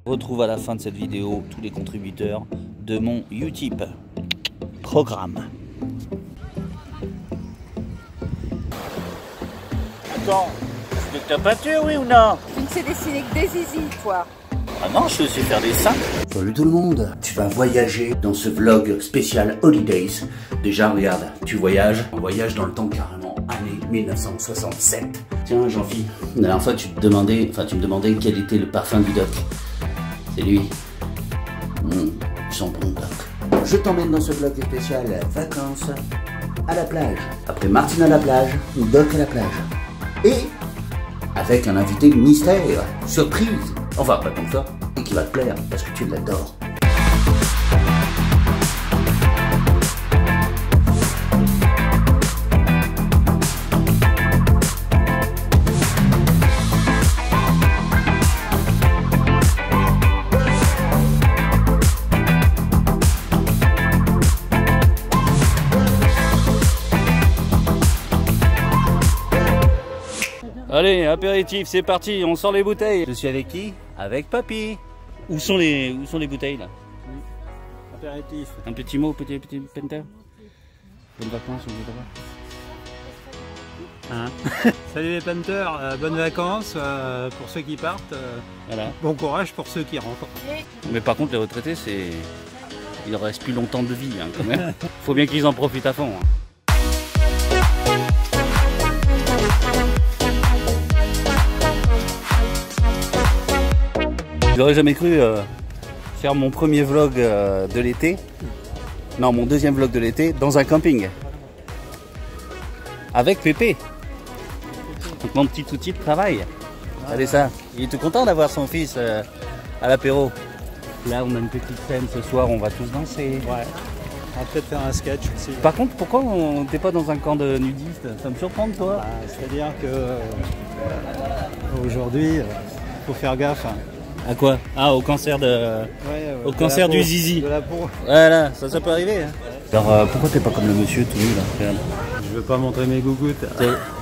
Retrouve à la fin de cette vidéo tous les contributeurs de mon Utip programme. Attends, tu veux que ta peinture, oui ou non? Tu ne sais dessiner que des zizi, toi. Ah non, je sais aussi faire des seins. Salut tout le monde, tu vas voyager dans ce vlog spécial Holidays. Déjà, regarde, tu voyages, on voyage dans le temps carrément, année 1967. Tiens, Jean-Phi, la dernière fois tu me demandais quel était le parfum du doc. C'est lui. Ils sont bons, doc. Je t'emmène dans ce vlog spécial vacances à la plage. Après Martine à la plage, Doc à la plage. Et avec un invité mystère, surprise. Enfin, pas comme ça, et qui va te plaire, parce que tu l'adores. Allez, apéritif, c'est parti, on sort les bouteilles. Je suis avec qui? Avec Papy. Où sont les bouteilles là? Apéritif. Un petit mot, petit Penter. Bonnes vacances, on dit Hein. Salut les Penters, bonnes vacances pour ceux qui partent. Voilà. Bon courage pour ceux qui rentrent. Mais par contre, les retraités, il leur reste plus longtemps de vie hein, quand même. Faut bien qu'ils en profitent à fond. Hein. J'aurais jamais cru faire mon premier vlog de l'été, non mon deuxième vlog de l'été, dans un camping. Avec Pépé. Donc mon petit outil de travail. Regardez ça, il est tout content d'avoir son fils à l'apéro. Là on a une petite scène ce soir, on va tous danser. Ouais. On va peut-être faire un sketch aussi. Par contre, pourquoi on n'était pas dans un camp de nudistes? Ça me surprend toi. C'est-à-dire que aujourd'hui, faut faire gaffe. Hein. À quoi? Ah, au cancer au cancer du zizi. De la peau. Voilà, ça peut arriver. Hein. Alors pourquoi t'es pas comme le monsieur tout nu là? Regarde. Je veux pas montrer mes gougouttes.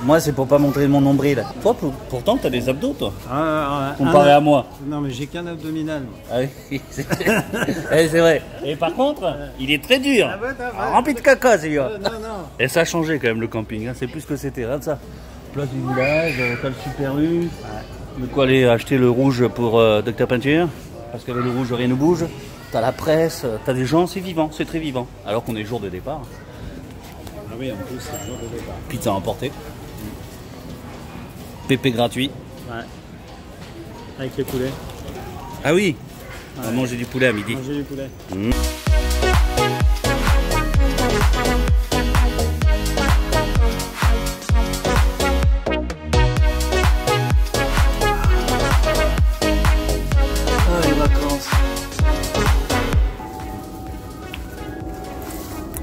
Moi c'est pour pas montrer mon nombril. Toi pourtant t'as des abdos toi. Comparé à moi. Non mais j'ai qu'un abdominal. Ah oui, c'est vrai. Et par contre, il est très dur. Rempli de caca celui-là. Non. Et ça a changé quand même le camping. Hein. C'est plus ce que c'était. Regarde ça. Place du village, t'as le Super U. De quoi aller acheter le rouge pour Dr Peinture, parce qu'avec le rouge rien ne bouge. T'as la presse, t'as des gens, c'est vivant, c'est très vivant. Alors qu'on est jour de départ. Ah oui, en plus c'est jour de départ. Pizza emportée. Pépé gratuit. Ouais. Avec les poulets. Ah oui, ouais. On va manger du poulet à midi. Manger du poulet.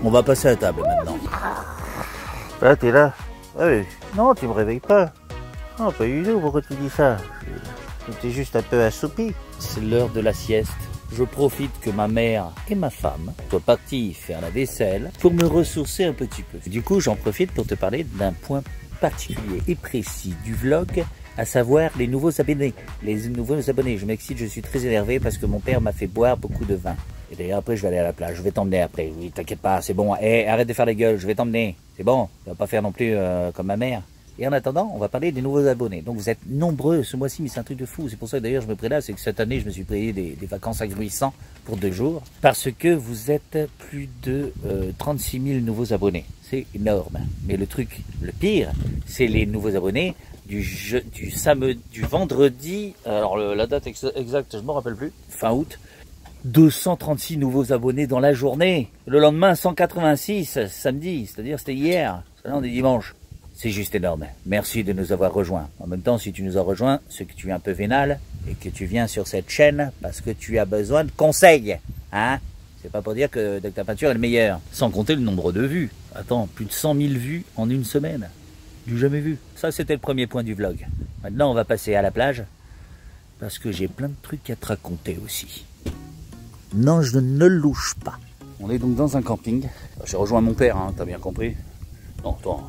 On va passer à la table maintenant. Ah, t'es là? Ah oui. Non, tu me réveilles pas. Non, pas du tout, pourquoi tu dis ça? J'étais juste un peu assoupi. C'est l'heure de la sieste. Je profite que ma mère et ma femme soient partis faire la vaisselle pour me ressourcer un petit peu. Du coup, j'en profite pour te parler d'un point particulier et précis du vlog, à savoir les nouveaux abonnés. Les nouveaux abonnés, je m'excite, je suis très énervé parce que mon père m'a fait boire beaucoup de vin. Et d'ailleurs après je vais aller à la plage, je vais t'emmener après. Oui, t'inquiète pas, c'est bon. Eh, arrête de faire la gueule, je vais t'emmener. C'est bon, tu vas pas faire non plus comme ma mère. Et en attendant, on va parler des nouveaux abonnés. Donc vous êtes nombreux ce mois-ci, mais c'est un truc de fou. C'est pour ça que d'ailleurs je me prédale, c'est que cette année je me suis payé des vacances agruissants pour 2 jours. Parce que vous êtes plus de 36 000 nouveaux abonnés. C'est énorme. Mais le truc, le pire, c'est les nouveaux abonnés du vendredi, alors la date exacte, je ne me rappelle plus, fin août. 236 nouveaux abonnés dans la journée. Le lendemain, 186, samedi, c'est-à-dire c'était hier. Là, on est dimanche. C'est juste énorme. Merci de nous avoir rejoints. En même temps, si tu nous as rejoints, c'est que tu es un peu vénal et que tu viens sur cette chaîne parce que tu as besoin de conseils. Hein? C'est pas pour dire que Dr Peinture est le meilleur. Sans compter le nombre de vues. Attends, plus de 100 000 vues en une semaine. Du jamais vu. Ça, c'était le premier point du vlog. Maintenant, on va passer à la plage parce que j'ai plein de trucs à te raconter aussi. Non, je ne louche pas. On est donc dans un camping. J'ai rejoint mon père, hein, t'as bien compris. Non, attends,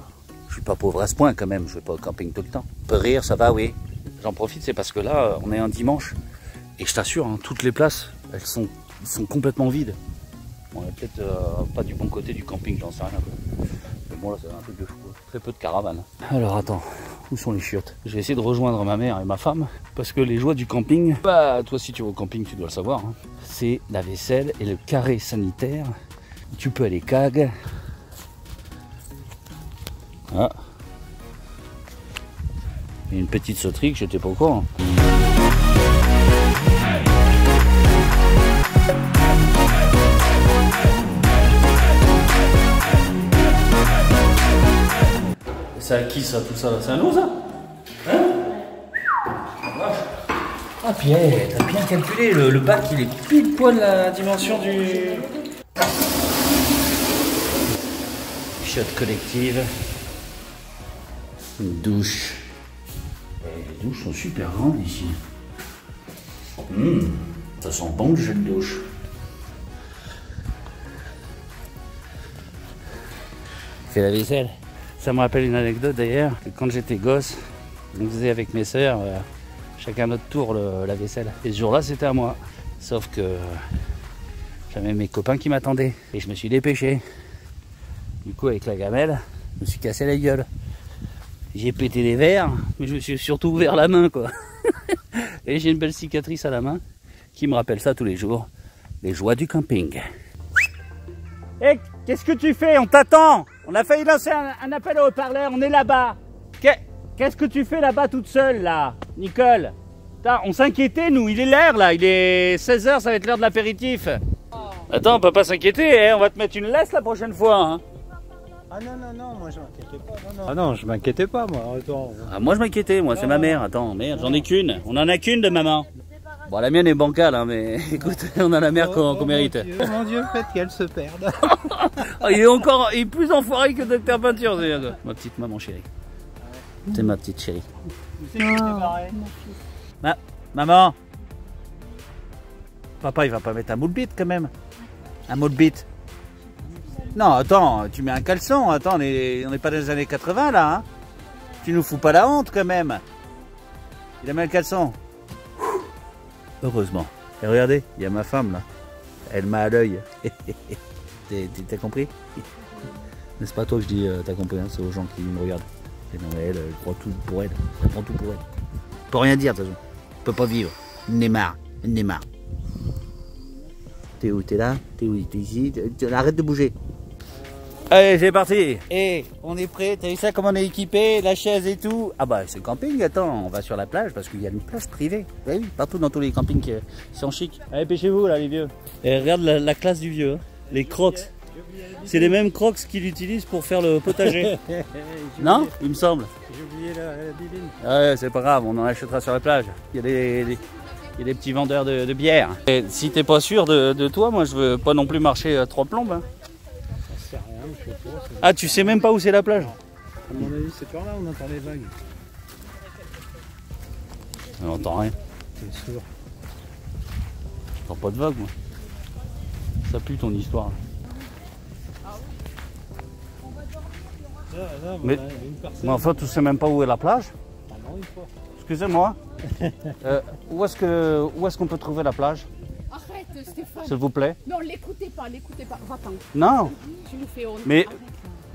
je suis pas pauvre à ce point quand même, je vais pas au camping tout le temps. On peut rire, ça va, oui. J'en profite, c'est parce que là, on est un dimanche. Et je t'assure, hein, toutes les places, elles sont complètement vides. On est peut-être pas du bon côté du camping, j'en sais rien. Quoi. Mais bon, là, c'est un truc de fou. Quoi. Très peu de caravanes. Alors, attends, où sont les chiottes? Je vais essayer de rejoindre ma mère et ma femme. Parce que les joies du camping, bah, toi, si tu vas au camping, tu dois le savoir. Hein, c'est la vaisselle et le carré sanitaire. Tu peux aller cag. Ah. Et une petite sauterie que j'étais pas au courant. C'est à qui ça, tout ça là? C'est à nous ça? Hein? Ah Pierre, t'as bien calculé, le bac il est pile poil la dimension du... Chiotte collective. Une douche. Et les douches sont super grandes ici. Ça sent bon le jet de douche. C'est la vaisselle. Ça me rappelle une anecdote d'ailleurs, que quand j'étais gosse, on faisait avec mes sœurs, chacun à notre tour la vaisselle. Et ce jour-là, c'était à moi. Sauf que j'avais mes copains qui m'attendaient. Et je me suis dépêché. Du coup, avec la gamelle, je me suis cassé la gueule. J'ai pété les verres, mais je me suis surtout ouvert la main, quoi. Et j'ai une belle cicatrice à la main qui me rappelle ça tous les jours. Les joies du camping. Hé, qu'est-ce que tu fais? On t'attend. On a failli lancer un appel au haut-parleur, on est là-bas. Qu'est-ce que tu fais là-bas toute seule, là, Nicole? On s'inquiétait, nous, il est l'heure, là. Il est 16h, ça va être l'heure de l'apéritif. Attends, on peut pas s'inquiéter, hein. On va te mettre une laisse la prochaine fois, hein. Ah non, moi je m'inquiétais pas. Non. Ah non, je m'inquiétais pas, moi. Attends. Ah, moi je m'inquiétais, moi, c'est ma mère. Attends, merde, j'en ai qu'une. On en a qu'une de maman. Bon, la mienne est bancale, hein, mais écoute, on a la mère qu'on mérite. Mon Dieu, peut-être qu'elle se perde. Oh, il est plus enfoiré que Docteur Peinture, c'est ma petite maman chérie. C'est ma petite chérie. Maman, papa, il va pas mettre un moule bite quand même. Un moule bite. Non, attends, tu mets un caleçon. Attends, on n'est pas dans les années 80 là. Hein. Tu nous fous pas la honte quand même. Il a mis un caleçon. Heureusement. Et regardez, il y a ma femme là. Elle m'a à l'œil. T'as compris? N'est-ce pas toi que je dis t'as compris, hein, c'est aux gens qui me regardent. Et non, elle croit tout pour elle. Elle prend tout pour elle. Elle peut rien dire de toute façon. Elle peut pas vivre. Neymar. T'es où? T'es là? T'es où? T'es ici? Arrête de bouger. Allez, c'est parti. Et on est prêt. T'as vu ça, comment on est équipé, la chaise et tout. Ah bah c'est camping, attends, on va sur la plage parce qu'il y a une plage privée. Bah oui, partout dans tous les campings qui sont chics. Allez, pêchez-vous là les vieux. Et regarde la classe du vieux, hein. Les crocs. C'est les mêmes crocs qu'il utilise pour faire le potager. Non? Il me semble. J'ai oublié la bibine. Ouais, c'est pas grave, on en achètera sur la plage. Il y a des petits vendeurs de bière. Et si t'es pas sûr de toi, moi je veux pas non plus marcher à 3 plombes. Hein. Ah, tu sais même pas où c'est la plage? À mon avis, c'est par là, on entend les vagues. On n'entend rien. C'est sûr. J'entends pas de vagues, moi. Ça pue ton histoire. Là, mais enfin, tu sais même pas où est la plage? Ah non, il faut. Excusez-moi. Où est-ce qu'on peut trouver la plage? Arrête, Stéphane. S'il vous plaît. Non, l'écoutez pas. Va-t'en. Non. Tu nous fais honte. Mais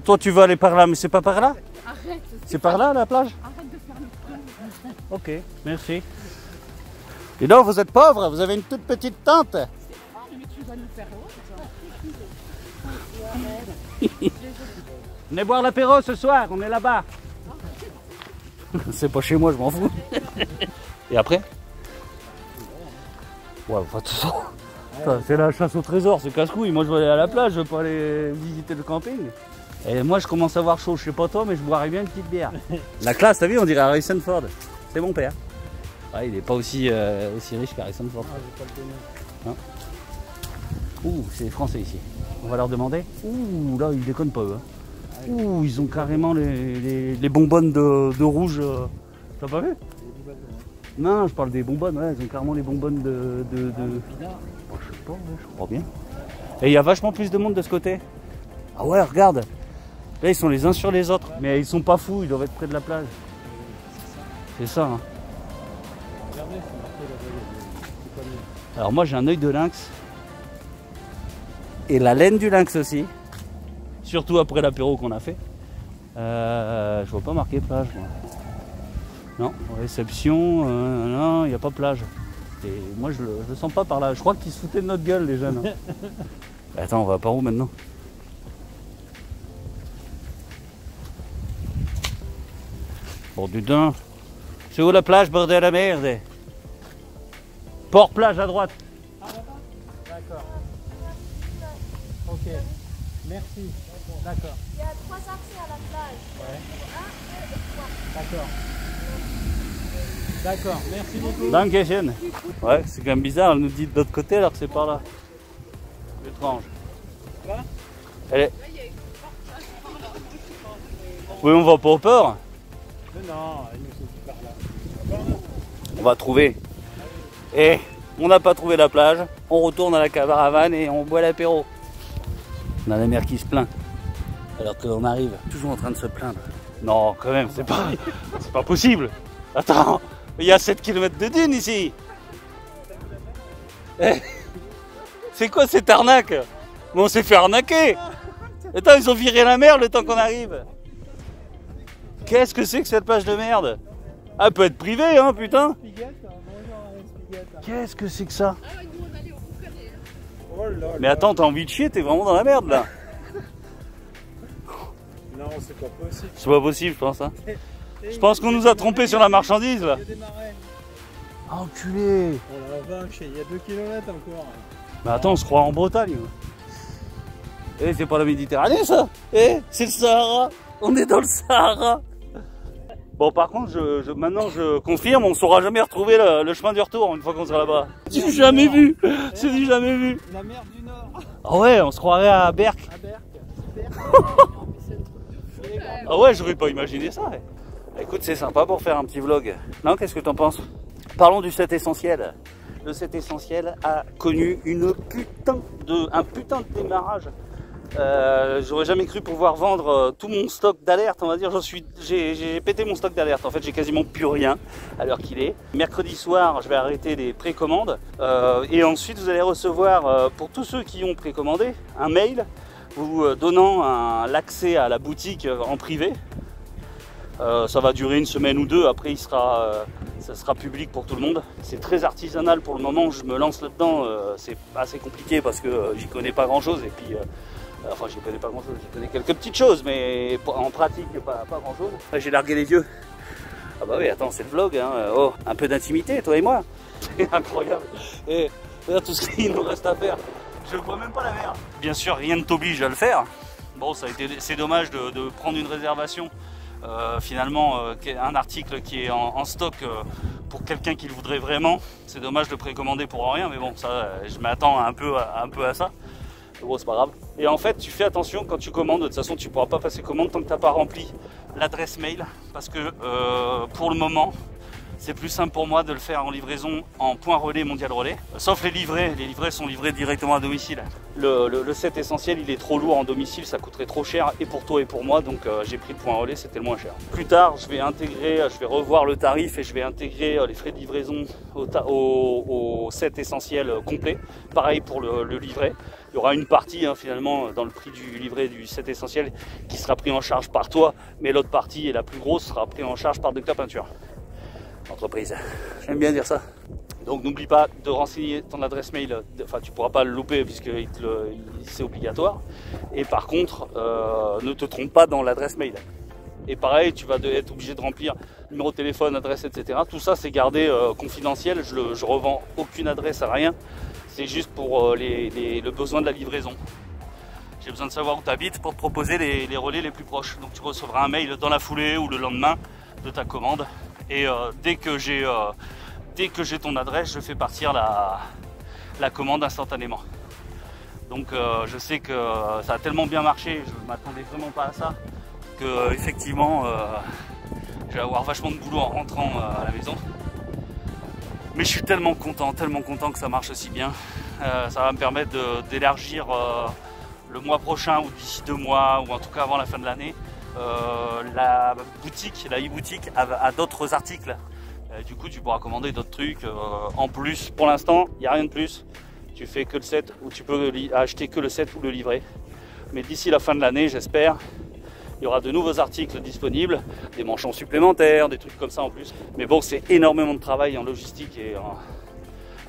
toi, tu veux aller par là, mais c'est pas par là? Arrête. C'est par là, la plage? Arrête de faire le coup. Ok, merci. Et donc, vous êtes pauvre, vous avez une toute petite tente. Mais tu vas nous faire honte. Venez boire l'apéro ce soir, on est là-bas. C'est pas chez moi, je m'en fous. Et après? Ouais, de toute façon, c'est la chasse au trésor, c'est casse-couille. Moi, je veux aller à la plage, je veux pas aller visiter le camping. Et moi, je commence à avoir chaud, je sais pas toi, mais je boirais bien une petite bière. La classe, t'as vu, on dirait Harrison Ford. C'est mon père. Ouais, il est pas aussi riche qu'Harrison Ford. Hein? Ouh, c'est les Français ici. On va leur demander. Ouh, là, ils déconnent pas eux. Hein. Ouh, ils ont carrément les bonbonnes de rouge. T'as pas vu? Non, je parle des bonbonnes, ouais, ils ont carrément les bonbonnes de... Oh, je sais pas, ouais, je crois bien. Et il y a vachement plus de monde de ce côté. Ah ouais, regarde. Là, ils sont les uns sur les autres. Mais ils sont pas fous, ils doivent être près de la plage. C'est ça. Hein. Regardez, c'est marqué là-bas. Alors moi, j'ai un œil de lynx. Et la laine du lynx aussi. Surtout après l'apéro qu'on a fait. Je vois pas marqué plage, moi. Non, réception, non, il n'y a pas plage. Et moi, je le sens pas par là. Je crois qu'ils se foutaient de notre gueule, les jeunes. Hein. Attends, on va par où maintenant? Bon, du dun. C'est où la plage, bordel à la merde? Port-plage à droite. Ah, là-bas? D'accord. Ok. Merci. D'accord. Il y a 3 accès à la plage. Ouais. 1, 2 et 3. D'accord. D'accord, merci beaucoup. Dankeschön. Ouais, c'est quand même bizarre, elle nous dit de l'autre côté alors que c'est par là. Étrange. Quoi? Elle est... Oui, on va pas au port. Mais non, il nous suffit par là. On va trouver. Et on n'a pas trouvé la plage. On retourne à la caravane et on boit l'apéro. On a la mer qui se plaint. Alors que l'on arrive toujours en train de se plaindre. Non, quand même, c'est pas possible. Attends, il y a 7 km de dunes ici. Eh, c'est quoi cette arnaque? Mais on s'est fait arnaquer. Attends, ils ont viré la mer le temps qu'on arrive. Qu'est-ce que c'est que cette plage de merde? Ah, elle peut être privée, hein, putain. Qu'est-ce que c'est que ça? Oh là là. Mais attends, t'as envie de chier, t'es vraiment dans la merde là. Non, c'est pas possible. C'est pas possible, je pense. Hein. Je pense qu'on nous a trompés sur la marchandise là. Il y a des marais. Ah, enculé. Oh la vache, il y a 2 km encore. Mais attends, on se croit en Bretagne. Eh, c'est pas la Méditerranée ça. Eh, c'est le Sahara. On est dans le Sahara. Bon, par contre, maintenant je confirme, on saura jamais retrouver le chemin du retour une fois qu'on sera là-bas. C'est du jamais vu. C'est du jamais vu. La mer du Nord. Ah ouais, on se croirait à Berck. À Berck. Ah ouais, j'aurais pas imaginé ça. Ouais. Écoute, c'est sympa pour faire un petit vlog. Non, qu'est-ce que t'en penses? Parlons du set essentiel. Le set essentiel a connu un putain de démarrage. J'aurais jamais cru pouvoir vendre tout mon stock d'alerte, on va dire. J'ai pété mon stock d'alerte. En fait, j'ai quasiment plus rien à l'heure qu'il est. Mercredi soir, je vais arrêter les précommandes. Et ensuite, vous allez recevoir, pour tous ceux qui ont précommandé, un mail vous donnant l'accès à la boutique en privé. Ça va durer une semaine ou deux, après ça sera public pour tout le monde. C'est très artisanal pour le moment, je me lance là-dedans, c'est assez compliqué parce que j'y connais pas grand-chose. Et puis, enfin j'y connais pas grand-chose, j'y connais quelques petites choses, mais en pratique pas grand-chose. J'ai largué les yeux. Ah bah oui, attends, c'est le vlog, hein. Oh, un peu d'intimité, toi et moi. C'est incroyable. Et regarde tout ce qu'il nous reste à faire. Je vois même pas la mer. Bien sûr, rien ne t'oblige à le faire. Bon, c'est dommage de prendre une réservation. Finalement, un article qui est en stock pour quelqu'un qui le voudrait vraiment. C'est dommage de précommander pour rien, mais bon, ça, je m'attends un peu à ça. Bon, c'est pas grave. Et en fait, tu fais attention quand tu commandes. De toute façon, tu pourras pas passer commande tant que tu n'as pas rempli l'adresse mail, parce que pour le moment, c'est plus simple pour moi de le faire en livraison en point relais, mondial relais. Sauf les livrets. Les livrets sont livrés directement à domicile. Le set essentiel, il est trop lourd en domicile, ça coûterait trop cher et pour toi et pour moi. Donc j'ai pris le point relais, c'était le moins cher. Plus tard, je vais revoir le tarif et je vais intégrer les frais de livraison au set essentiel complet. Pareil pour le livret. Il y aura une partie finalement dans le prix du livret du set essentiel qui sera pris en charge par toi, mais l'autre partie et la plus grosse sera prise en charge par Docteur Peinture. Entreprise, j'aime bien dire ça. Donc n'oublie pas de renseigner ton adresse mail, enfin tu pourras pas le louper puisque c'est obligatoire. Et par contre, ne te trompe pas dans l'adresse mail. Et pareil, tu vas être obligé de remplir numéro de téléphone, adresse, etc. Tout ça c'est gardé confidentiel, je revends aucune adresse à rien. C'est juste pour le besoin de la livraison. J'ai besoin de savoir où tu habites pour te proposer les relais les plus proches. Donc tu recevras un mail dans la foulée ou le lendemain de ta commande. Et dès que j'ai ton adresse, je fais partir la commande instantanément. Donc je sais que ça a tellement bien marché, je ne m'attendais vraiment pas à ça, que effectivement je vais avoir vachement de boulot en rentrant à la maison. Mais je suis tellement content que ça marche aussi bien. Ça va me permettre d'élargir le mois prochain ou d'ici 2 mois, ou en tout cas avant la fin de l'année, la e-boutique a d'autres articles. Du coup, tu pourras commander d'autres trucs en plus. Pour l'instant, il n'y a rien de plus. Tu fais que le set, ou tu peux acheter que le set ou le livret. Mais d'ici la fin de l'année, j'espère, il y aura de nouveaux articles disponibles, des manchons supplémentaires, des trucs comme ça en plus. Mais bon, c'est énormément de travail en logistique et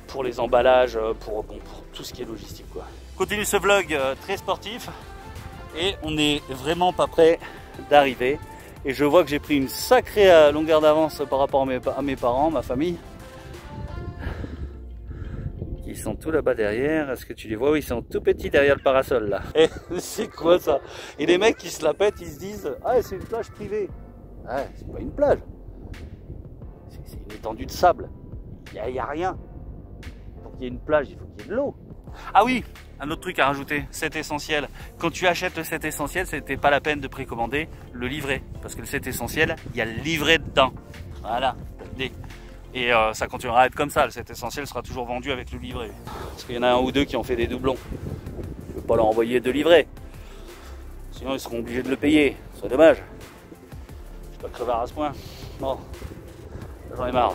pour les emballages, pour tout ce qui est logistique, quoi. Continue ce vlog très sportif et on n'est vraiment pas prêt d'arriver. Et je vois que j'ai pris une sacrée longueur d'avance par rapport à mes parents, ma famille. Ils sont tous là-bas derrière. Est-ce que tu les vois? Oui, ils sont tout petits derrière le parasol là. Et c'est quoi ça? Et les mecs qui se la pètent, ils se disent ah, c'est une plage privée. Ouais, c'est pas une plage. C'est une étendue de sable. Il n'y a rien. Pour qu'il y ait une plage, il faut qu'il y ait de l'eau. Ah oui, un autre truc à rajouter, set essentiel. Quand tu achètes le set essentiel, c'était pas la peine de précommander le livret. Parce que le set essentiel, il y a le livret dedans. Voilà. Et ça continuera à être comme ça. Le set essentiel sera toujours vendu avec le livret. Parce qu'il y en a un ou deux qui ont fait des doublons. Je ne veux pas leur envoyer de livret. Sinon, ils seront obligés de le payer. C'est dommage. Je suis pas crevard à ce point. Bon, j'en ai marre.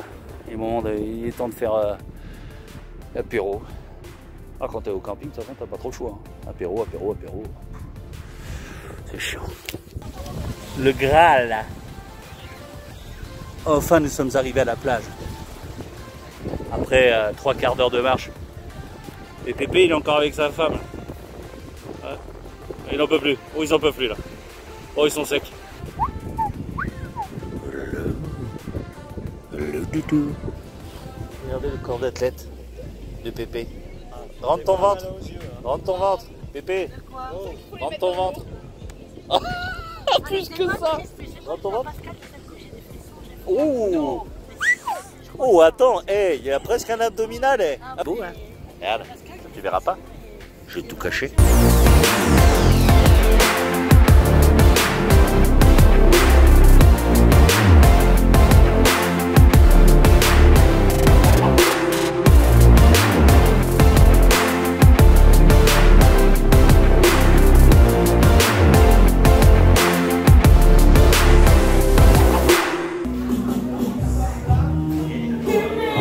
Il est temps de faire l'apéro. Ah, quand t'es au camping, de toute façon, t'as pas trop le choix. Hein. Apéro. C'est chiant. Le Graal. Enfin, nous sommes arrivés à la plage. Après 3 quarts d'heure de marche. Et Pépé, il est encore avec sa femme. Ouais. Il n'en peut plus. Oh, ils en peuvent plus là. Oh, ils sont secs. Le doudou. Regardez le corps d'athlète de Pépé. Rentre ton ventre. Rentre ton ventre. Pépé. Rentre ton ventre. Plus que ça. Rentre ton ventre. Oh. Oh, attends. Hey, il y a presque un abdominal. Hey. Ah bon, hein. Regarde. Tu verras pas. J'ai tout caché.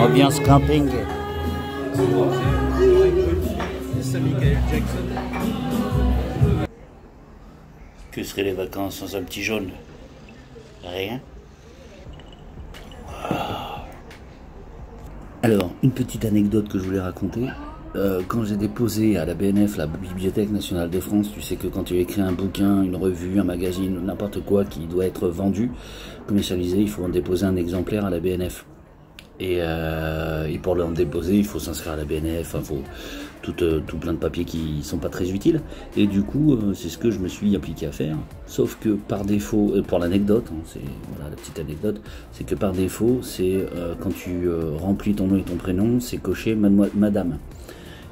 Ambiance camping. Que seraient les vacances sans un petit jaune? Rien. Alors, une petite anecdote que je voulais raconter. Quand j'ai déposé à la BNF, la Bibliothèque Nationale de France, tu sais que quand tu écris un bouquin, une revue, un magazine, n'importe quoi qui doit être vendu, commercialisé, il faut en déposer un exemplaire à la BNF. Et pour le déposer, il faut s'inscrire à la BNF, il faut tout plein de papiers qui sont pas très utiles. Et du coup, c'est ce que je me suis appliqué à faire. Sauf que par défaut, pour l'anecdote, hein, c'est voilà, la petite anecdote, c'est que par défaut, c'est quand tu remplis ton nom et ton prénom, c'est coché madame.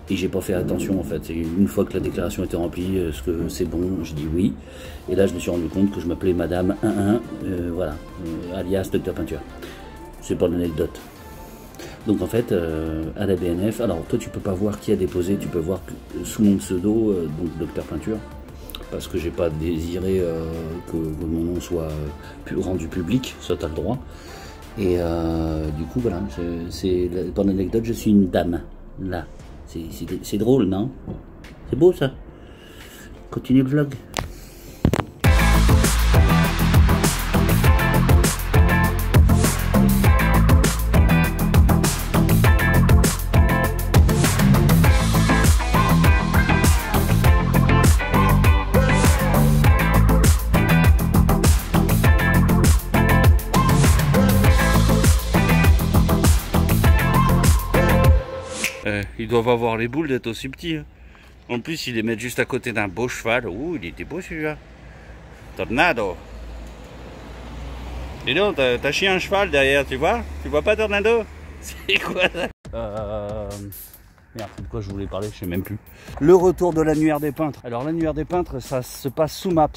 Et j'ai pas fait attention en fait. Et une fois que la déclaration était remplie, est-ce que c'est bon? Je dis oui. Et là, je me suis rendu compte que je m'appelais Madame 11, voilà, alias Docteur Peinture. C'est pas l'anecdote. Donc en fait, à la BNF, alors toi tu peux pas voir qui a déposé, tu peux voir que, sous mon pseudo, donc Docteur Peinture, parce que j'ai pas désiré que mon nom soit rendu public, ça t'as le droit. Et du coup voilà, pour l'anecdote, je suis une dame, là. C'est drôle, non? C'est beau ça. Continue le vlog. Ils doivent avoir les boules d'être aussi petits. Hein. En plus, ils les mettent juste à côté d'un beau cheval. Ouh, il était beau celui-là. Tornado. Et donc, t'as chié un cheval derrière, tu vois? Tu vois pas Tornado? C'est quoi ça? Merde, de quoi je voulais parler, je sais même plus. Le retour de l'annuaire des peintres. Alors, l'annuaire des peintres, ça se passe sous Maps.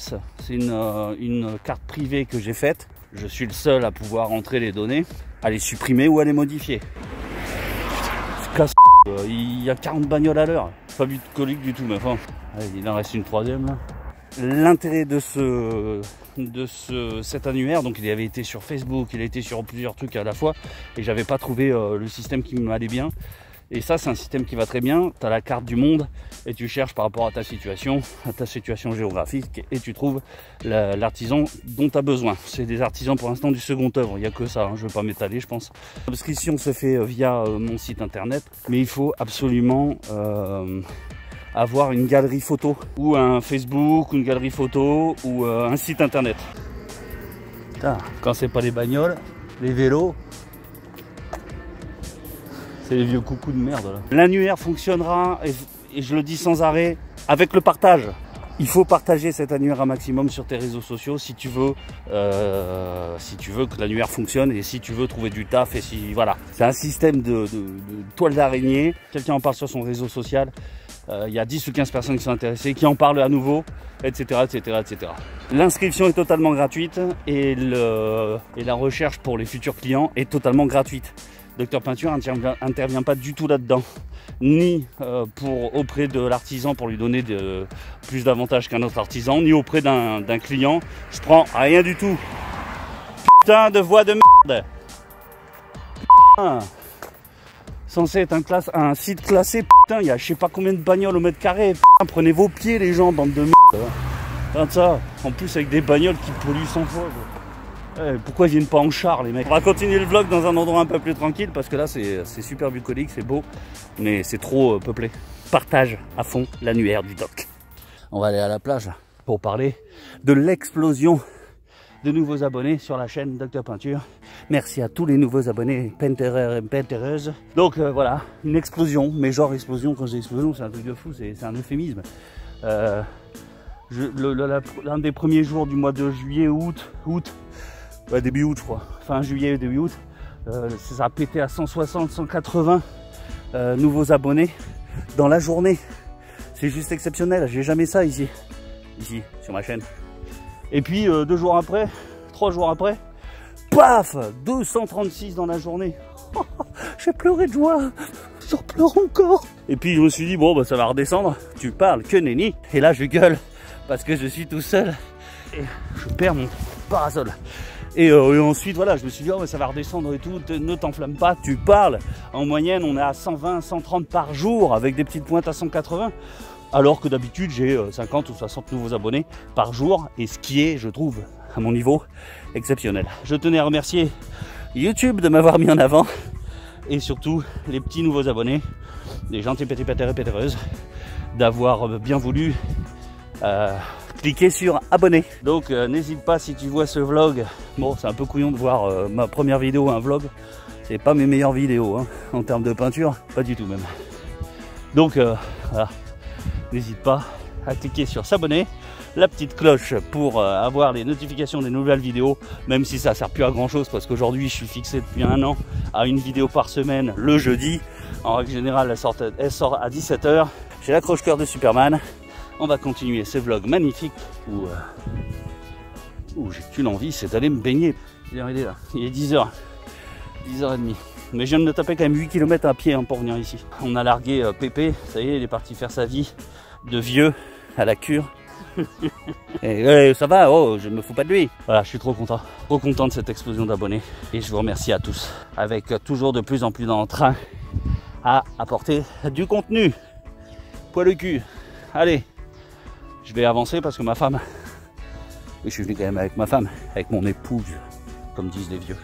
C'est une carte privée que j'ai faite. Je suis le seul à pouvoir entrer les données, à les supprimer ou à les modifier. Casse Il y a 40 bagnoles à l'heure. Pas bucolique du tout, mais enfin, il en reste une troisième là. L'intérêt de cet annuaire, donc il avait été sur Facebook, il a été sur plusieurs trucs à la fois, et j'avais pas trouvé le système qui m'allait bien. Et ça, c'est un système qui va très bien. Tu as la carte du monde et tu cherches par rapport à ta situation géographique, et tu trouves l'artisan dont tu as besoin. C'est des artisans pour l'instant du second œuvre, il n'y a que ça, hein. Je ne vais pas m'étaler, je pense. L'inscription se fait via mon site internet, mais il faut absolument avoir une galerie photo, ou un Facebook, ou une galerie photo, ou un site internet. Putain, quand c'est pas les bagnoles, les vélos, c'est les vieux coucous de merde là. L'annuaire fonctionnera, et je le dis sans arrêt, avec le partage. Il faut partager cet annuaire un maximum sur tes réseaux sociaux si tu veux que l'annuaire fonctionne, et si tu veux trouver du taf, et si voilà. C'est un système de toile d'araignée. Quelqu'un en parle sur son réseau social, il y a 10 ou 15 personnes qui sont intéressées, qui en parlent à nouveau, etc. etc., etc. L'inscription est totalement gratuite, et la recherche pour les futurs clients est totalement gratuite. Docteur Peinture n'intervient pas du tout là-dedans, ni auprès de l'artisan pour lui donner plus d'avantages qu'un autre artisan, ni auprès d'un client. Je prends rien du tout. Putain de voix de merde. Putain. Censé être un site classé. Putain, il y a je sais pas combien de bagnoles au mètre carré. Putain, prenez vos pieds les gens, bande de merde. Regarde ça. En plus avec des bagnoles qui polluent 100 fois. Pourquoi ils viennent pas en char les mecs? On va continuer le vlog dans un endroit un peu plus tranquille, parce que là c'est super bucolique, c'est beau, mais c'est trop peuplé. Partage à fond l'annuaire du doc. On va aller à la plage pour parler de l'explosion de nouveaux abonnés sur la chaîne Docteur Peinture. Merci à tous les nouveaux abonnés paintereurs et paintereuses. Donc voilà, une explosion, mais genre explosion, quand je dis explosion c'est un truc de fou, c'est un euphémisme. L'un des premiers jours du mois de juillet, août, ouais, début août je crois, fin juillet, début août, ça a pété à 160, 180 nouveaux abonnés dans la journée. C'est juste exceptionnel, j'ai jamais ça ici sur ma chaîne. Et puis 2 jours après, 3 jours après, paf, 236 dans la journée. Oh, j'ai pleuré de joie, j'en pleure encore. Et puis je me suis dit bon bah ça va redescendre, tu parles que nenni. Et là je gueule parce que je suis tout seul et je perds mon parasol. Et ensuite voilà, je me suis dit oh, ça va redescendre et tout, ne t'enflamme pas, tu parles. En moyenne on est à 120, 130 par jour avec des petites pointes à 180. Alors que d'habitude j'ai 50 ou 60 nouveaux abonnés par jour, et ce qui est, je trouve, à mon niveau, exceptionnel. Je tenais à remercier YouTube de m'avoir mis en avant, et surtout les petits nouveaux abonnés, les gentils petits péteurs et pétéreuses, d'avoir bien voulu cliquer sur abonner. Donc n'hésite pas si tu vois ce vlog. Bon, c'est un peu couillon de voir ma première vidéo, un vlog. C'est pas mes meilleures vidéos hein, en termes de peinture, pas du tout même. Donc voilà, n'hésite pas à cliquer sur s'abonner, la petite cloche pour avoir les notifications des nouvelles vidéos, même si ça sert plus à grand chose parce qu'aujourd'hui je suis fixé depuis 1 an à une vidéo par semaine le jeudi. En règle générale elle sort à 17 h. J'ai l'accroche-cœur de Superman. On va continuer ce vlog magnifique où j'ai qu'une envie, c'est d'aller me baigner. Il est là, il est 10 h, 10h30. Mais je viens de me taper quand même 8 km à pied hein, pour venir ici. On a largué Pépé, ça y est, il est parti faire sa vie de vieux à la cure. Et ça va, oh, je me fous pas de lui. Voilà, je suis trop content de cette explosion d'abonnés. Et je vous remercie à tous, avec toujours de plus en plus d'entrain à apporter du contenu. Poil le cul. Allez, je vais avancer parce que ma femme, je suis venu quand même avec ma femme, avec mon épouse, comme disent les vieux.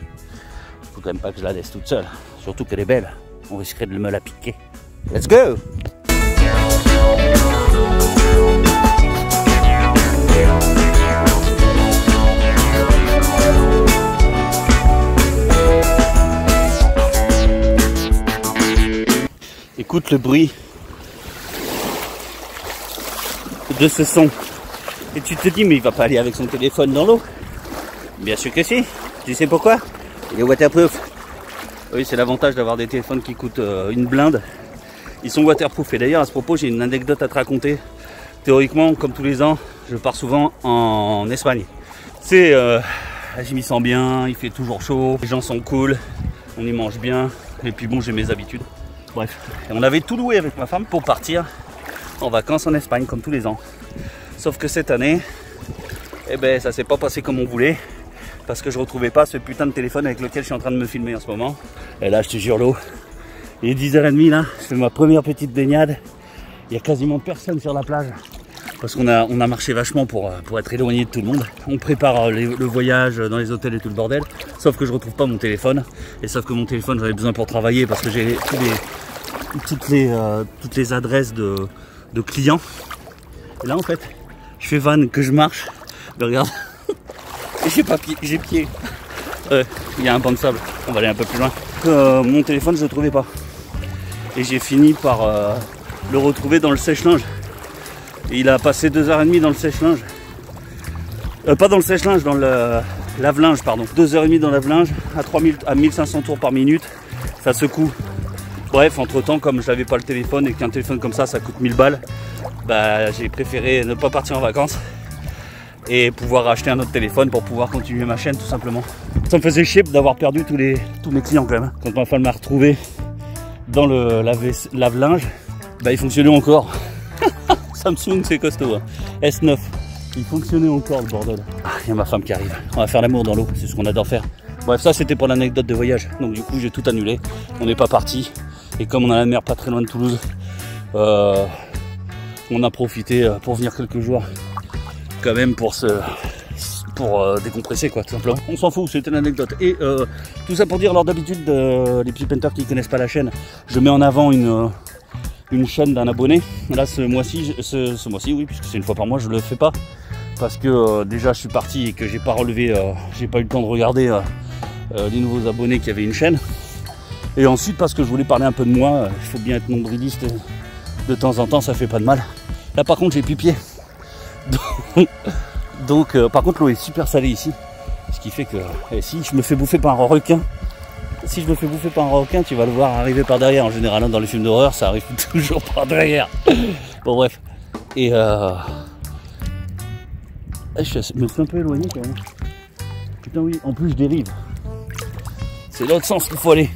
Faut quand même pas que je la laisse toute seule, surtout qu'elle est belle, on risquerait de me la piquer. Let's go! Écoute le bruit de ce son et tu te dis mais il va pas aller avec son téléphone dans l'eau. Bien sûr que si. Tu sais pourquoi? Il est waterproof. Oui, c'est l'avantage d'avoir des téléphones qui coûtent une blinde. Ils sont waterproof. Et d'ailleurs à ce propos j'ai une anecdote à te raconter. Théoriquement comme tous les ans je pars souvent en Espagne. C'est je m'y sens bien, il fait toujours chaud, les gens sont cool, on y mange bien et puis bon j'ai mes habitudes. Bref, et on avait tout loué avec ma femme pour partir en vacances en Espagne comme tous les ans. Sauf que cette année, eh ben, ça s'est pas passé comme on voulait. Parce que je retrouvais pas ce putain de téléphone avec lequel je suis en train de me filmer en ce moment. Et là, je te jure, l'eau, il est 10h30 là, je fais ma première petite baignade. Il y a quasiment personne sur la plage. Parce qu'on a marché vachement pour être éloigné de tout le monde. On prépare le voyage dans les hôtels et tout le bordel. Sauf que je retrouve pas mon téléphone. Et sauf que mon téléphone, j'avais besoin pour travailler parce que j'ai toutes les adresses de clients. Et là, en fait, je fais van que je marche. Mais regarde, j'ai pas pied, j'ai pied. Il y a un banc de sable. On va aller un peu plus loin. Mon téléphone, je le trouvais pas. Et j'ai fini par le retrouver dans le sèche-linge. Et il a passé 2h30 dans le sèche-linge. Pas dans le sèche-linge, dans le lave-linge, pardon. 2h30 dans le lave-linge, à 1500 tours par minute. Ça secoue. Bref, entre temps, comme je n'avais pas le téléphone et qu'un téléphone comme ça coûte 1000 balles, bah, j'ai préféré ne pas partir en vacances et pouvoir acheter un autre téléphone pour pouvoir continuer ma chaîne, tout simplement. Ça me faisait chier d'avoir perdu tous mes clients quand même. Quand ma femme m'a retrouvé dans le lave-linge, bah, il fonctionnait encore. Samsung, c'est costaud, hein. S9, il fonctionnait encore le bordel. Ah, il y a ma femme qui arrive, on va faire l'amour dans l'eau, c'est ce qu'on adore faire. Bref, ça c'était pour l'anecdote de voyage, donc du coup j'ai tout annulé, on n'est pas parti. Et comme on a la mer pas très loin de Toulouse, on a profité pour venir quelques jours quand même pour décompresser, quoi, tout simplement. On s'en fout, c'était l'anecdote. Et tout ça pour dire, alors d'habitude, les petits painters qui ne connaissent pas la chaîne, je mets en avant une chaîne d'un abonné. Là ce mois-ci, oui, puisque c'est une fois par mois, je le fais pas parce que déjà je suis parti et que j'ai pas relevé, j'ai pas eu le temps de regarder les nouveaux abonnés qui avaient une chaîne. Et ensuite parce que je voulais parler un peu de moi, il faut bien être nombriliste de temps en temps, ça fait pas de mal. Là par contre j'ai pipié. Donc par contre l'eau est super salée ici, ce qui fait que si je me fais bouffer par un requin, tu vas le voir arriver par derrière. En général, hein, dans les films d'horreur, ça arrive toujours par derrière. Bon, bref. Et je me suis un peu éloigné quand même. Putain, oui, en plus, je dérive. C'est l'autre sens qu'il faut aller.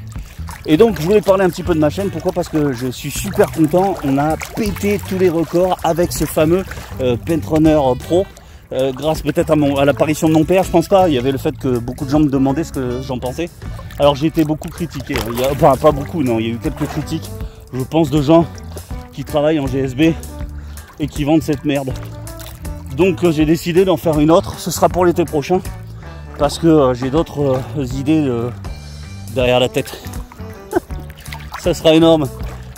Et donc, je voulais parler un petit peu de ma chaîne. Pourquoi? Parce que je suis super content. On a pété tous les records avec ce fameux Pentrunner Pro. Grâce peut-être à l'apparition de mon père, je pense pas. Il y avait le fait que beaucoup de gens me demandaient ce que j'en pensais. Alors j'ai été beaucoup critiqué, enfin pas beaucoup, non, il y a eu quelques critiques, je pense, de gens qui travaillent en GSB et qui vendent cette merde. Donc j'ai décidé d'en faire une autre, ce sera pour l'été prochain, parce que j'ai d'autres idées derrière la tête. Ça sera énorme,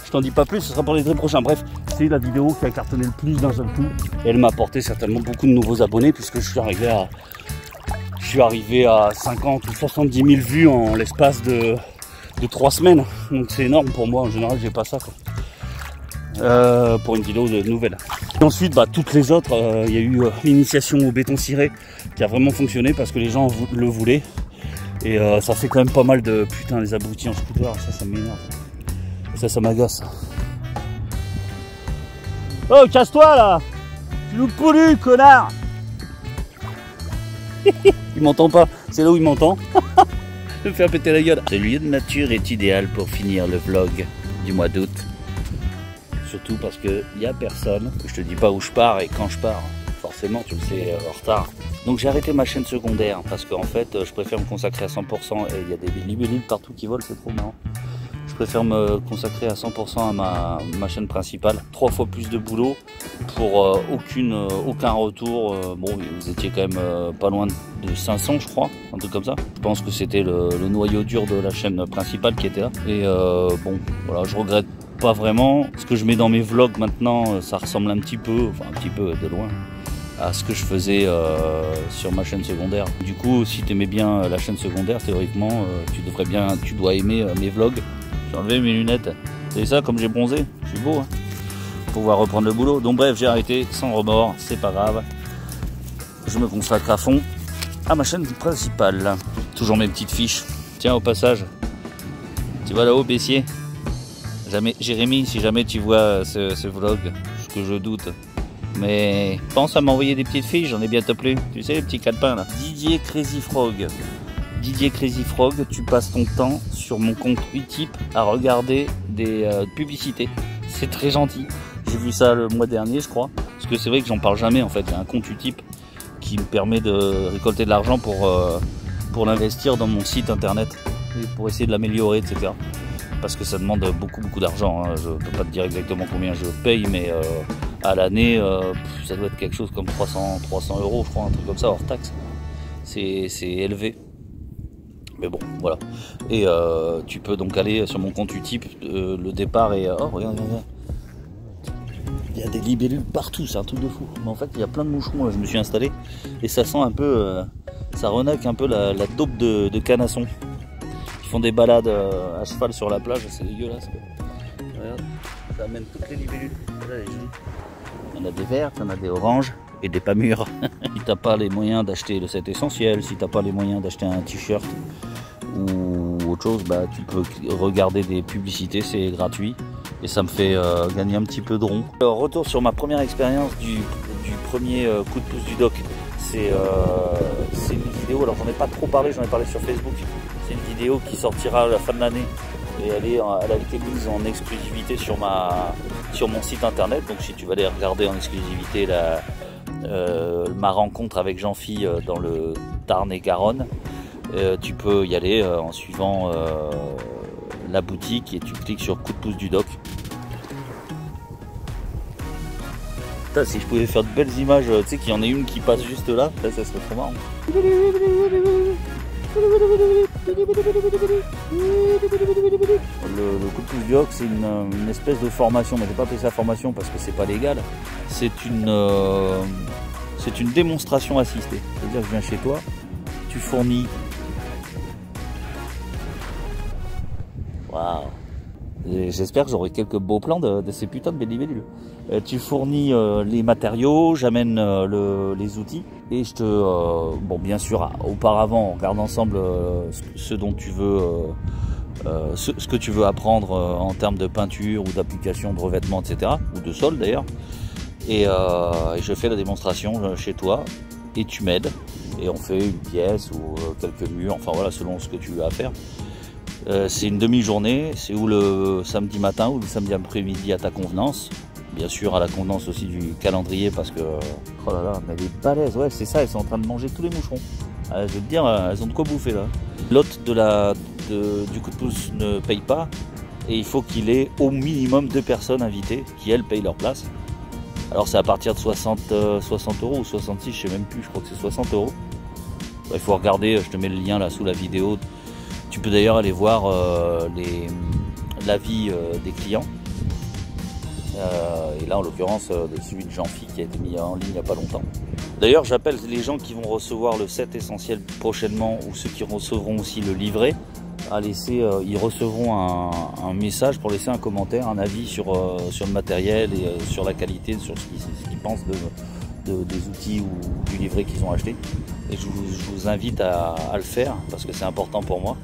je t'en dis pas plus, ce sera pour l'été prochain. Bref, c'est la vidéo qui a cartonné le plus d'un seul coup. Et elle m'a apporté certainement beaucoup de nouveaux abonnés, puisque je suis arrivé à 50 ou 70 000 vues en l'espace de 3 semaines. Donc c'est énorme pour moi, en général j'ai pas ça, quoi. Pour une vidéo de nouvelles. Et ensuite toutes les autres, il y a eu l'initiation au béton ciré qui a vraiment fonctionné parce que les gens le voulaient. Et ça fait quand même pas mal de putain les abrutis en scooter, ça m'énerve. Ça m'agace. Oh, casse-toi là! Tu nous pollues, connard! Il m'entend pas, c'est là où il m'entend. Je me fais péter la gueule. Ce lieu de nature est idéal pour finir le vlog du mois d'août. Surtout parce qu'il n'y a personne. Je te dis pas où je pars et quand je pars. Forcément, tu le sais, en retard. Donc j'ai arrêté ma chaîne secondaire parce qu'en fait, je préfère me consacrer à 100% et il y a des libellules partout qui volent, c'est trop marrant. Je préfère me consacrer à 100% à ma chaîne principale. 3 fois plus de boulot pour aucun retour. Bon, vous étiez quand même pas loin de 500, je crois, un truc comme ça. Je pense que c'était le noyau dur de la chaîne principale qui était là. Et bon, voilà, je regrette pas vraiment. Ce que je mets dans mes vlogs maintenant, ça ressemble un petit peu de loin, à ce que je faisais sur ma chaîne secondaire. Du coup, si tu aimais bien la chaîne secondaire, théoriquement, tu dois aimer mes vlogs. J'ai enlevé mes lunettes. C'est ça, comme j'ai bronzé, je suis beau, hein, pour pouvoir reprendre le boulot. Donc bref, j'ai arrêté sans remords, c'est pas grave. Je me consacre à fond à ma chaîne principale. Toujours mes petites fiches. Tiens, au passage, tu vois là-haut, baissier. Jérémy, si jamais tu vois ce vlog, ce que je doute, mais pense à m'envoyer des petites fiches, j'en ai bientôt plus. Tu sais, les petits calepins là. Didier Crazy Frog. Didier Crazy Frog, tu passes ton temps sur mon compte Utip à regarder des publicités. C'est très gentil. J'ai vu ça le mois dernier, je crois. Parce que c'est vrai que j'en parle jamais en fait. Il y a un compte Utip qui me permet de récolter de l'argent pour l'investir dans mon site internet et pour essayer de l'améliorer, etc. Parce que ça demande beaucoup d'argent. Hein. Je ne peux pas te dire exactement combien je paye, mais à l'année, ça doit être quelque chose comme 300 €, je crois, un truc comme ça, hors taxe. C'est élevé. Mais bon, voilà. Et tu peux donc aller sur mon compte Utip. Le départ est... Oh, regarde. Il y a des libellules partout, c'est un truc de fou. Mais en fait, il y a plein de moucherons. Là, je me suis installé et ça sent un peu... ça renaque un peu la taupe de canasson. Ils font des balades à cheval sur la plage, c'est dégueulasse. Regarde, ça amène toutes les libellules. Il y en a des vertes, il y en a des oranges et des pas mûres. Si t'as pas les moyens d'acheter le set essentiel, si t'as pas les moyens d'acheter un t-shirt ou autre chose, bah tu peux regarder des publicités, c'est gratuit et ça me fait gagner un petit peu de rond. Alors, retour sur ma première expérience du premier coup de pouce du doc. C'est une vidéo, alors j'en ai pas trop parlé, j'en ai parlé sur Facebook. C'est une vidéo qui sortira à la fin de l'année et elle a été mise en exclusivité sur mon site internet. Donc si tu vas aller regarder en exclusivité ma rencontre avec Jean-Phi dans le Tarn et Garonne, tu peux y aller en suivant la boutique et tu cliques sur coup de pouce du doc. Putain, si je pouvais faire de belles images, tu sais qu'il y en ait une qui passe juste là, ça serait trop marrant. Le coup de pouce du doc, c'est une espèce de formation, mais je ne vais pas appeler ça formation parce que c'est pas légal. C'est une démonstration assistée. C'est-à-dire que je viens chez toi, tu fournis. Waouh! J'espère que j'aurai quelques beaux plans de ces putains de libellules. Tu fournis les matériaux, j'amène les outils et je te... bon, bien sûr, auparavant, on regarde ensemble ce dont tu veux... ce que tu veux apprendre en termes de peinture ou d'application de revêtement, etc. Ou de sol d'ailleurs. Et je fais la démonstration chez toi et tu m'aides. Et on fait une pièce ou quelques murs, enfin voilà, selon ce que tu as à faire. C'est une demi-journée, c'est ou le samedi matin ou le samedi après-midi à ta convenance. Bien sûr à la convenance aussi du calendrier parce que... Oh là là, mais elle est balèze, ouais c'est ça, elles sont en train de manger tous les moucherons. Je vais te dire, elles ont de quoi bouffer là. L'hôte du coup de pouce ne paye pas et il faut qu'il ait au minimum 2 personnes invitées qui elles payent leur place. Alors c'est à partir de 60 € ou 66, je sais même plus, je crois que c'est 60 €. Il faut regarder, je te mets le lien là sous la vidéo. Tu peux d'ailleurs aller voir l'avis des clients. Et là en l'occurrence celui de Jean-Phi qui a été mis en ligne il n'y a pas longtemps. D'ailleurs j'appelle les gens qui vont recevoir le set essentiel prochainement ou ceux qui recevront aussi le livret à laisser, ils recevront un message pour laisser un commentaire, un avis sur le matériel et sur la qualité, sur ce qu'ils pensent des outils ou du livret qu'ils ont acheté. Et je vous invite à le faire parce que c'est important pour moi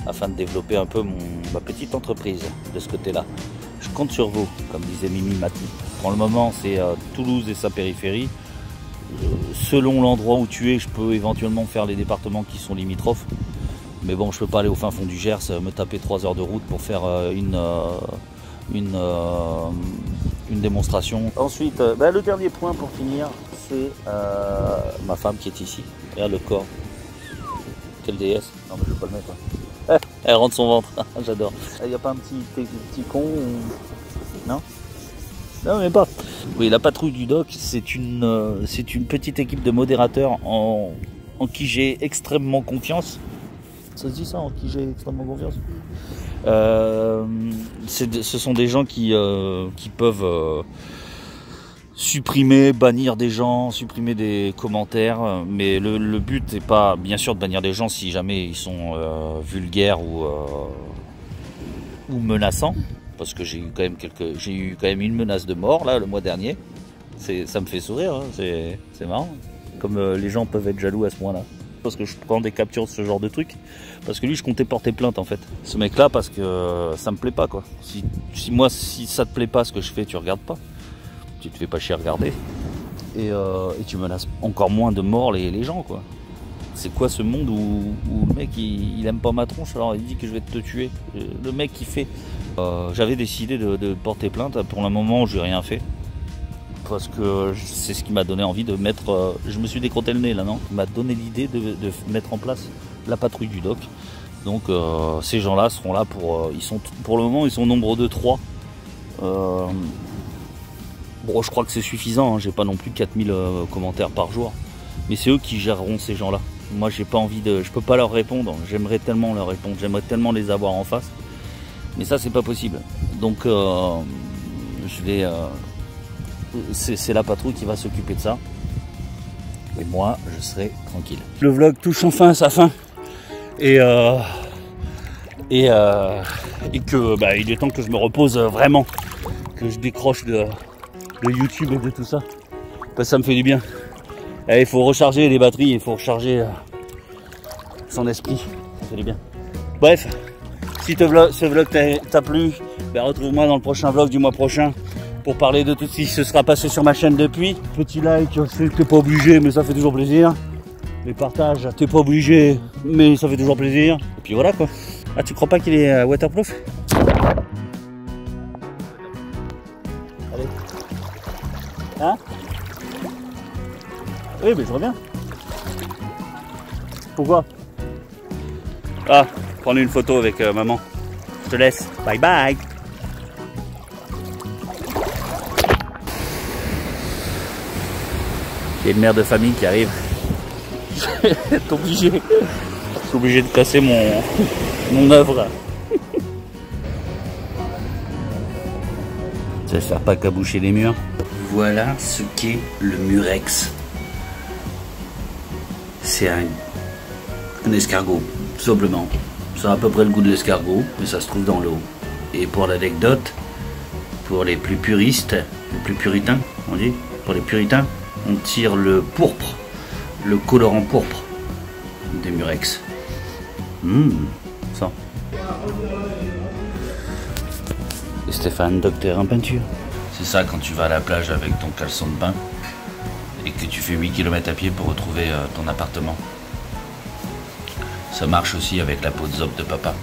afin de développer un peu ma petite entreprise de ce côté-là. Je compte sur vous, comme disait Mimi Mati. Pour le moment, c'est Toulouse et sa périphérie. Selon l'endroit où tu es, je peux éventuellement faire les départements qui sont limitrophes. Mais bon, je peux pas aller au fin fond du Gers, me taper 3 heures de route pour faire une démonstration. Ensuite, le dernier point pour finir, c'est ma femme qui est ici. Regarde le corps. Quelle déesse. Non mais je vais pas le mettre. Hein. Elle rentre son ventre. J'adore. Il n'y a pas un petit con ou... Non? Non mais pas. Oui, la patrouille du doc, c'est une petite équipe de modérateurs en qui j'ai extrêmement confiance. Ça se dit ça, en qui j'ai extrêmement confiance. Ce sont des gens qui peuvent supprimer, bannir des gens, supprimer des commentaires, mais le but n'est pas bien sûr de bannir des gens si jamais ils sont vulgaires ou menaçants, parce que j'ai eu quand même une menace de mort là le mois dernier. Ça me fait sourire, hein, c'est marrant, comme les gens peuvent être jaloux à ce point-là. Parce que je prends des captures de ce genre de truc, parce que lui je comptais porter plainte en fait, ce mec là, parce que ça me plaît pas quoi. Si ça te plaît pas ce que je fais, tu regardes pas, tu te fais pas chier à regarder et tu menaces encore moins de mort les gens quoi. C'est quoi ce monde où le mec il aime pas ma tronche, alors il dit que je vais te tuer. Le mec qui fait... j'avais décidé de porter plainte, pour le moment j'ai rien fait. Parce que c'est ce qui m'a donné envie de mettre... je me suis décrotté le nez là, non? Il m'a donné l'idée de mettre en place la patrouille du doc. Donc ces gens-là seront là pour... pour le moment ils sont au nombre de 3. Bon, je crois que c'est suffisant, hein. J'ai pas non plus 4000 commentaires par jour. Mais c'est eux qui géreront ces gens-là. Moi, j'ai pas envie de... Je peux pas leur répondre. J'aimerais tellement leur répondre. J'aimerais tellement les avoir en face. Mais ça, c'est pas possible. Donc, je vais... c'est la patrouille qui va s'occuper de ça. Et moi, je serai tranquille. Le vlog touche enfin à sa fin. Et que bah, il est temps que je me repose vraiment. Que je décroche de YouTube et de tout ça. Parce que ça me fait du bien. Il faut recharger les batteries, il faut recharger son esprit. Ça fait du bien. Bref, si ce vlog t'a plu, ben retrouve-moi dans le prochain vlog du mois prochain pour parler de tout ce qui se sera passé sur ma chaîne depuis. Petit like, t'es pas obligé, mais ça fait toujours plaisir. Les partages, t'es pas obligé, mais ça fait toujours plaisir. Et puis voilà quoi. Ah, tu crois pas qu'il est waterproof? Allez. Hein? Oui, mais je reviens. Pourquoi? Ah, prendre une photo avec maman. Je te laisse. Bye bye. Il y a une mère de famille qui arrive. T'es obligé. Je suis obligé de casser mon œuvre. Ça ne sert pas qu'à boucher les murs. Voilà ce qu'est le murex. C'est un escargot, tout simplement. Ça a à peu près le goût de l'escargot, mais ça se trouve dans l'eau. Et pour l'anecdote, pour les plus puristes, les plus puritains, on dit, pour les puritains, on tire le pourpre, le colorant pourpre des murex. Ça. Et Stéphane, docteur en peinture. C'est ça quand tu vas à la plage avec ton caleçon de bain et que tu fais 8 km à pied pour retrouver ton appartement. Ça marche aussi avec la peau de zob de papa.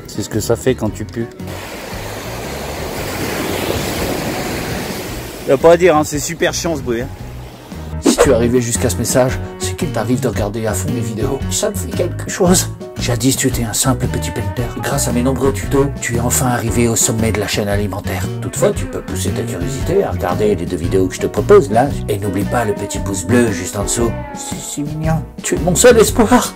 C'est ce que ça fait quand tu pues. Il n'y a pas à dire, hein, c'est super chiant ce bruit. Hein. Si tu es arrivé jusqu'à ce message, c'est qu'il t'arrive de regarder à fond mes vidéos. Ça me fait quelque chose. Jadis, tu étais un simple petit painter. Grâce à mes nombreux tutos, tu es enfin arrivé au sommet de la chaîne alimentaire. Toutefois, tu peux pousser ta curiosité à regarder les 2 vidéos que je te propose là. Et n'oublie pas le petit pouce bleu juste en dessous. C'est si mignon. Tu es mon seul espoir.